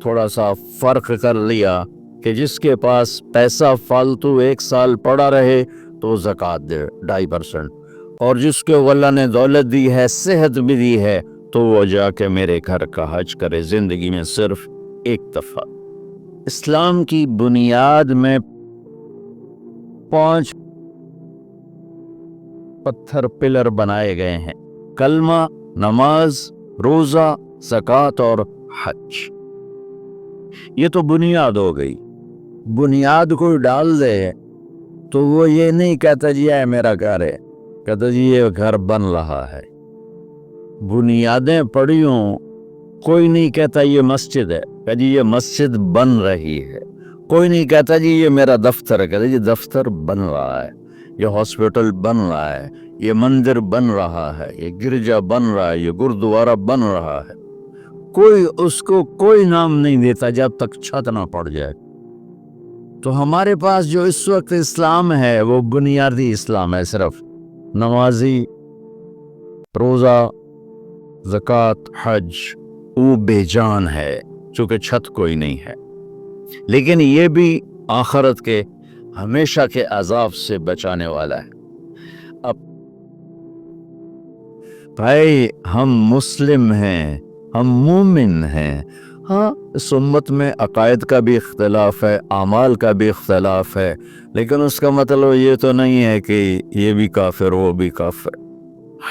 تھوڑا سا فرق کر لیا کہ جس کے پاس پیسہ فالتو 1 سال پڑا رہے تو زکوٰۃ دے 2.5%، اور جس کو اللہ نے دولت دی ہے، صحت بھی دی ہے، تو وہ جا کے میرے گھر کا حج کرے زندگی میں صرف 1 دفعہ۔ اسلام کی بنیاد میں 5 پتھر پلر بنائے گئے ہیں: کلمہ، نماز، روزہ، زکوٰۃ اور حج۔ یہ تو بنیاد ہو گئی۔ بنیاد کوئی ڈال دے تو وہ یہ نہیں کہتا جی یہ میرا گھر ہے، کہتا جی یہ گھر بن رہا ہے۔ بنیادیں پڑی ہوں، کوئی نہیں کہتا یہ مسجد ہے، کہ جی یہ مسجد بن رہی ہے۔ کوئی نہیں کہتا جی یہ میرا دفتر ہے، کہتا جی دفتر بن رہا ہے، یہ ہاسپٹل بن رہا ہے، یہ مندر بن رہا ہے، یہ گرجا بن رہا ہے، یہ گردوارہ بن رہا ہے۔ کوئی اس کو کوئی نام نہیں دیتا جب تک چھت نہ پڑ جائے۔ تو ہمارے پاس جو اس وقت اسلام ہے وہ بنیادی اسلام ہے، صرف نمازی، روزہ، زکوٰۃ، حج، وہ بے جان ہے چونکہ چھت کوئی نہیں ہے۔ لیکن یہ بھی آخرت کے ہمیشہ کے عذاب سے بچانے والا ہے۔ اب بھائی ہم مسلم ہیں، ہم مومن ہیں، ہاں اس امت میں عقائد کا بھی اختلاف ہے، اعمال کا بھی اختلاف ہے، لیکن اس کا مطلب یہ تو نہیں ہے کہ یہ بھی کافر وہ بھی کافر۔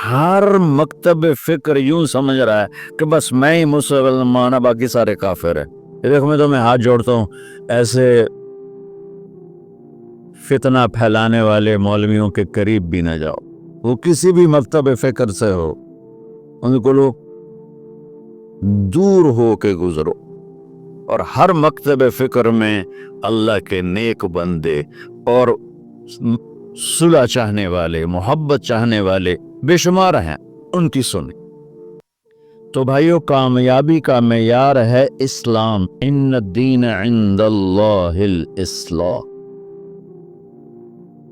ہر مکتب فکر یوں سمجھ رہا ہے کہ بس میں ہی مسلمان ہوں، باقی سارے کافر ہیں۔ دیکھو میں تو ہاتھ جوڑتا ہوں، ایسے فتنہ پھیلانے والے مولویوں کے قریب بھی نہ جاؤ، وہ کسی بھی مکتب فکر سے ہو، ان کو لوگ دور ہو کے گزرو۔ اور ہر مکتب فکر میں اللہ کے نیک بندے اور صلح چاہنے والے، محبت چاہنے والے بے شمار ہیں، ان کی سنیں۔ تو بھائیو کامیابی کا معیار ہے اسلام۔ ان الدین عند اللہ الاسلام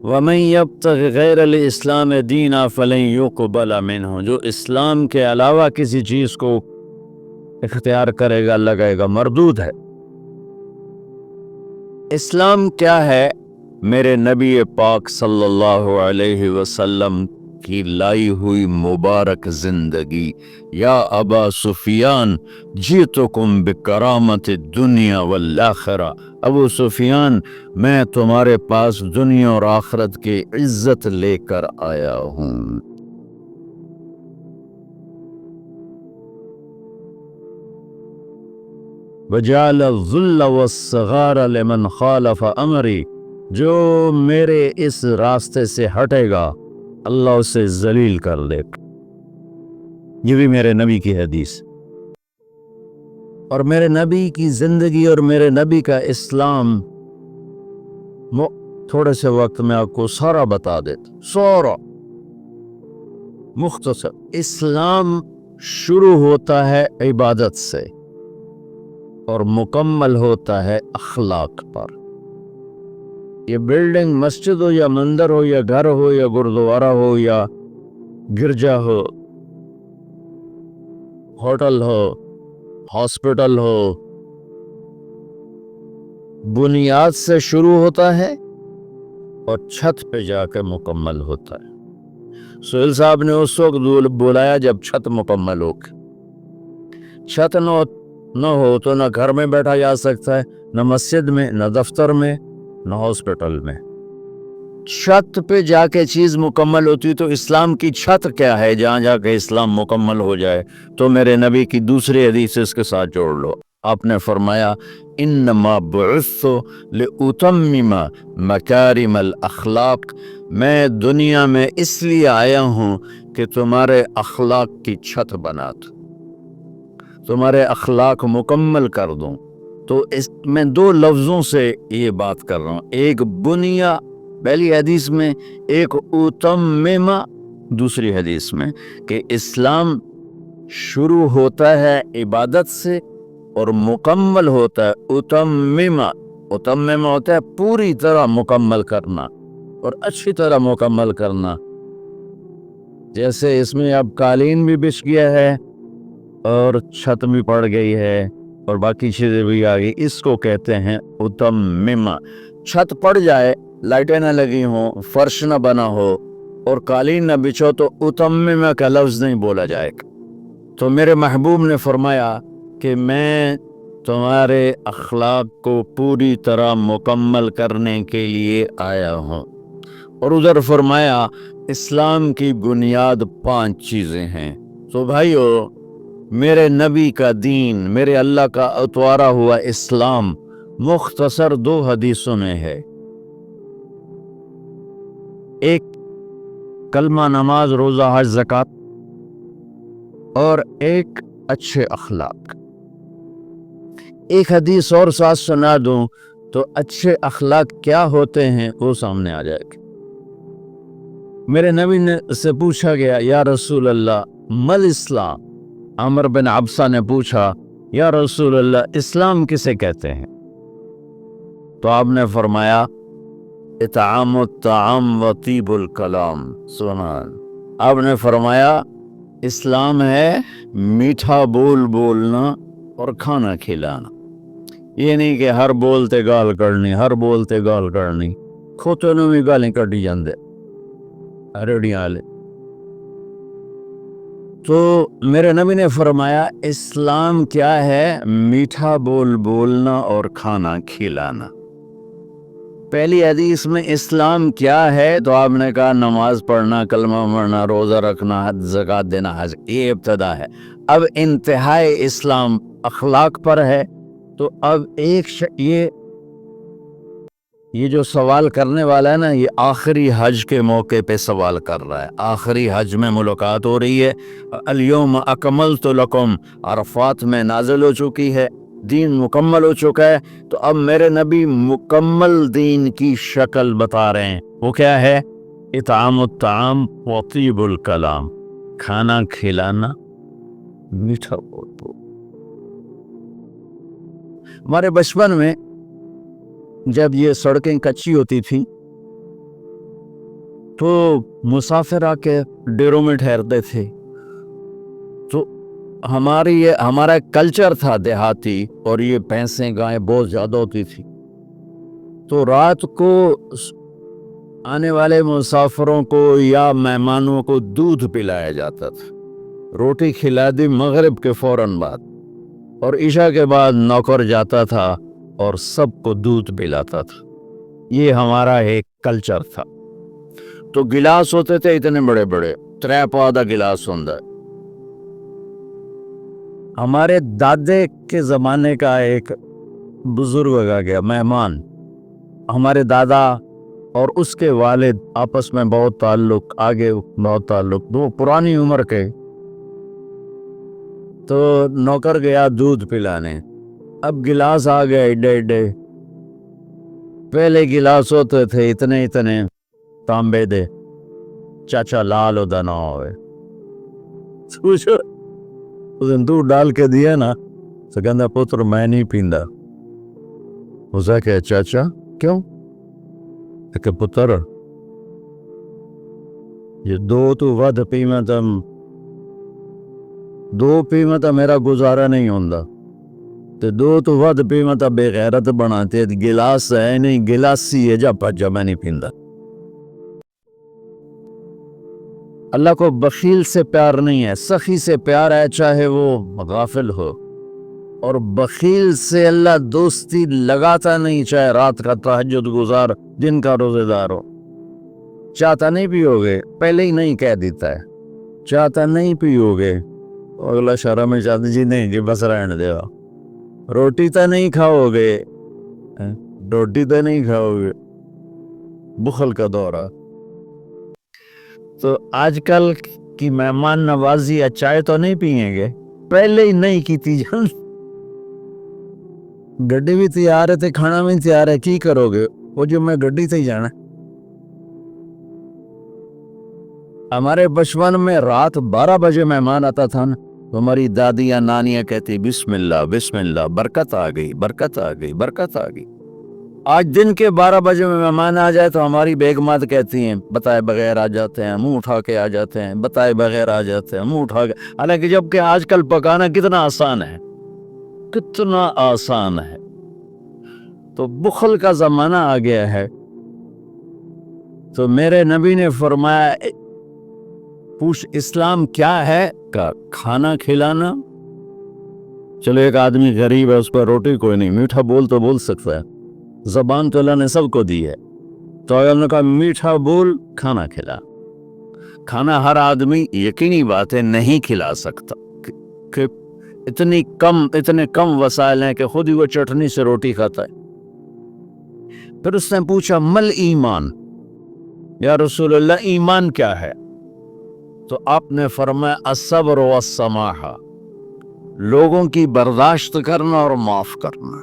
ومن یبتغ غیر الاسلام دینا فلن یقبل منہ۔ جو اسلام کے علاوہ کسی چیز کو اختیار کرے گا اللہ کہے گا مردود ہے۔ اسلام کیا ہے؟ میرے نبی پاک صلی اللہ علیہ وسلم کی لائی ہوئی مبارک زندگی۔ یا ابا سفیان جیتکم بکرامت الدنیا والآخرہ، ابو سفیان میں تمہارے پاس دنیا اور آخرت کی عزت لے کر آیا ہوں۔ وجعل الذل والصغار لمن خالف امری، جو میرے اس راستے سے ہٹے گا اللہ اسے ذلیل کر دے گا۔ یہ بھی میرے نبی کی حدیث، اور میرے نبی کی زندگی اور میرے نبی کا اسلام تھوڑے سے وقت میں آپ کو سارا بتا دیتا، سارا مختصر۔ اسلام شروع ہوتا ہے عبادت سے اور مکمل ہوتا ہے اخلاق پر۔ یہ بلڈنگ مسجد ہو یا مندر ہو یا گھر ہو یا گردوارہ ہو یا گرجا ہو، ہوٹل ہو، ہاسپٹل ہو، بنیاد سے شروع ہوتا ہے اور چھت پہ جا کے مکمل ہوتا ہے۔ سہیل صاحب نے اس وقت بلایا جب چھت مکمل ہو۔ چھت نہ ہو تو نہ گھر میں بیٹھا جا سکتا ہے، نہ مسجد میں، نہ دفتر میں، نہ ہاسپٹل میں۔ چھت پہ جا کے چیز مکمل ہوتی۔ تو اسلام کی چھت کیا ہے جہاں جا کے اسلام مکمل ہو جائے؟ تو میرے نبی کی دوسری حدیث اس کے ساتھ جوڑ لو۔ آپ نے فرمایا انما بعثت لاتمم مکارم الاخلاق، میں دنیا میں اس لیے آیا ہوں کہ تمہارے اخلاق کی چھت بنا دوں، تمہارے اخلاق مکمل کر دوں۔ تو میں 2 لفظوں سے یہ بات کر رہا ہوں، ایک بنیا پہلی حدیث میں، ایک اتممہ دوسری حدیث میں، کہ اسلام شروع ہوتا ہے عبادت سے اور مکمل ہوتا ہے اتممہ۔ اتممہ ہوتا ہے پوری طرح مکمل کرنا اور اچھی طرح مکمل کرنا۔ جیسے اس میں اب قالین بھی بچھ گیا ہے اور چھت بھی پڑ گئی ہے، اور باقی چیزیں بھی آ گئی. اس کو کہتے ہیں اتممہ. چھت پڑ جائے، لائٹیں نہ لگی ہوں، فرش نہ بنا ہو اور قالین نہ بچھو تو اتممہ کا لفظ نہیں بولا جائے گا. تو میرے محبوب نے فرمایا کہ میں تمہارے اخلاق کو پوری طرح مکمل کرنے کے لیے آیا ہوں. اور ادھر فرمایا اسلام کی بنیاد 5 چیزیں ہیں. تو بھائیو، میرے نبی کا دین، میرے اللہ کا اتوارا ہوا اسلام مختصر 2 حدیثوں میں ہے. ایک کلمہ، نماز، روزہ، حج، زکوٰۃ، اور ایک اچھے اخلاق. ایک حدیث اور ساتھ سنا دوں تو اچھے اخلاق کیا ہوتے ہیں وہ سامنے آ جائے گا. میرے نبی نے سے پوچھا گیا، یا رسول اللہ مل اسلام؟ عمر بن عبسہ نے پوچھا، یا رسول اللہ اسلام کسے کہتے ہیں؟ تو آپ نے فرمایا اطعام الطعام و طیب الکلام. سبحان. آپ نے فرمایا اسلام ہے میٹھا بول بولنا اور کھانا کھلانا. یہ نہیں کہ ہر بولتے گال کرنی، ہر بولتے گال کرنی. کھوتے نوں بھی گالیں کڈی جاندے ریڑیاں والے. تو میرے نبی نے فرمایا اسلام کیا ہے؟ میٹھا بول بولنا اور کھانا کھلانا. پہلی حدیث میں اسلام کیا ہے تو آپ نے کہا نماز پڑھنا، کلمہ پڑھنا، روزہ رکھنا، حج زکوٰۃ دینا، حج. یہ ابتدا ہے. اب انتہائی اسلام اخلاق پر ہے. تو اب یہ جو سوال کرنے والا ہے نا، یہ آخری حج کے موقع پہ سوال کر رہا ہے. آخری حج میں ملاقات ہو رہی ہے. الیوم اکملت لکم عرفات میں نازل ہو چکی ہے، دین مکمل ہو چکا ہے. تو اب میرے نبی مکمل دین کی شکل بتا رہے ہیں. وہ کیا ہے؟ اطعام الطعام و طیب الکلام. کھانا کھلانا، میٹھا بول بول. ہمارے بچپن میں جب یہ سڑکیں کچی ہوتی تھیں تو مسافر آ کے ڈیروں میں ٹھہرتے تھے. تو ہمارا کلچر تھا دیہاتی، اور یہ بھینسیں گائیں بہت زیادہ ہوتی تھی. تو رات کو آنے والے مسافروں کو یا مہمانوں کو دودھ پلایا جاتا تھا. روٹی کھلا دی مغرب کے فوراً بعد، اور عشاء کے بعد نوکر جاتا تھا اور سب کو دودھ پلاتا تھا. یہ ہمارا ایک کلچر تھا. تو گلاس ہوتے تھے اتنے بڑے بڑے، 3 پا دا گلاس ہوندا. ہمارے دادے کے زمانے کا ایک بزرگ آ گیا مہمان. ہمارے دادا اور اس کے والد آپس میں بہت تعلق، آگے بہت تعلق، وہ پرانی عمر کے. تو نوکر گیا دودھ پلانے. اب گلاس آ گئے ایڈے ایڈے. پہلے گلاس ہوتے تھے اتنے تانبے دے، چاچا لال ہوتا نہ ہوئے. اس دن دودھ ڈال کے دیا نا تو کہندا پتر میں نہیں پیندا. اسے کہ چاچا کیوں؟ کہ پتر یہ 2 تو ود پیواں تا میرا گزارا نہیں ہوندا، تے 2 تو ود پیواں تا بے غیرت بناتے. گلاس ہے نہیں، گلاسی ہے، جا پجا میں نہیں پیندا. اللہ کو بخیل سے پیار نہیں ہے، سخی سے پیار ہے، چاہے وہ غافل ہو. اور بخیل سے اللہ دوستی لگاتا نہیں، چاہے رات کا تہجد گزار، دن کا روزے دار ہو. چاہتا نہیں پیو گے، پہلے ہی نہیں کہہ دیتا ہے. چاہتا نہیں پیو گے، اگلا شرم میں چاہتا جی نہیں جی بس رہنے دے. روٹی تو نہیں کھاؤ گے، بخل کا دورہ. تو آج کل کی مہمان نوازی یا چائے تو نہیں پئیں گے، پہلے ہی نہیں کیتی جان. گڈی بھی تیار ہے تے کھانا بھی تیار ہے، کی کرو گے؟ وہ جو میں گڈی تے ہی جانا. ہمارے بچپن میں رات 12 بجے مہمان آتا تھا نا تو ہماری دادی یا نانیاں کہتی بسم اللہ بسم اللہ، برکت آ گئی، برکت آ گئی، برکت آ گئی. آج دن کے 12 بجے میں مہمان آ جائے تو ہماری بیگمات کہتی ہیں بتائے بغیر آ جاتے ہیں، منہ اٹھا کے آ جاتے ہیں، بتائے بغیر آ جاتے ہیں، منہ اٹھا کے. حالانکہ جب کہ آج کل پکانا کتنا آسان ہے. کتنا آسان ہے. تو بخل کا زمانہ آ گیا ہے. تو میرے نبی نے فرمایا پوچھ اسلام کیا ہے؟ کا کھانا کھلانا. چلو ایک آدمی غریب ہے، اس پر روٹی کوئی نہیں، میٹھا بول تو بول سکتا ہے، زبان تو اللہ نے سب کو دی ہے. تو اللہ نے کہا میٹھا بول، کھانا کھلا. کھانا ہر آدمی یقینی بات ہے نہیں کھلا سکتا کہ اتنے کم وسائل ہیں کہ خود ہی وہ چٹنی سے روٹی کھاتا ہے. پھر اس نے پوچھا مل ایمان، یا رسول اللہ ایمان کیا ہے؟ تو آپ نے فرمایا الصبر والسماحہ، لوگوں کی برداشت کرنا اور معاف کرنا.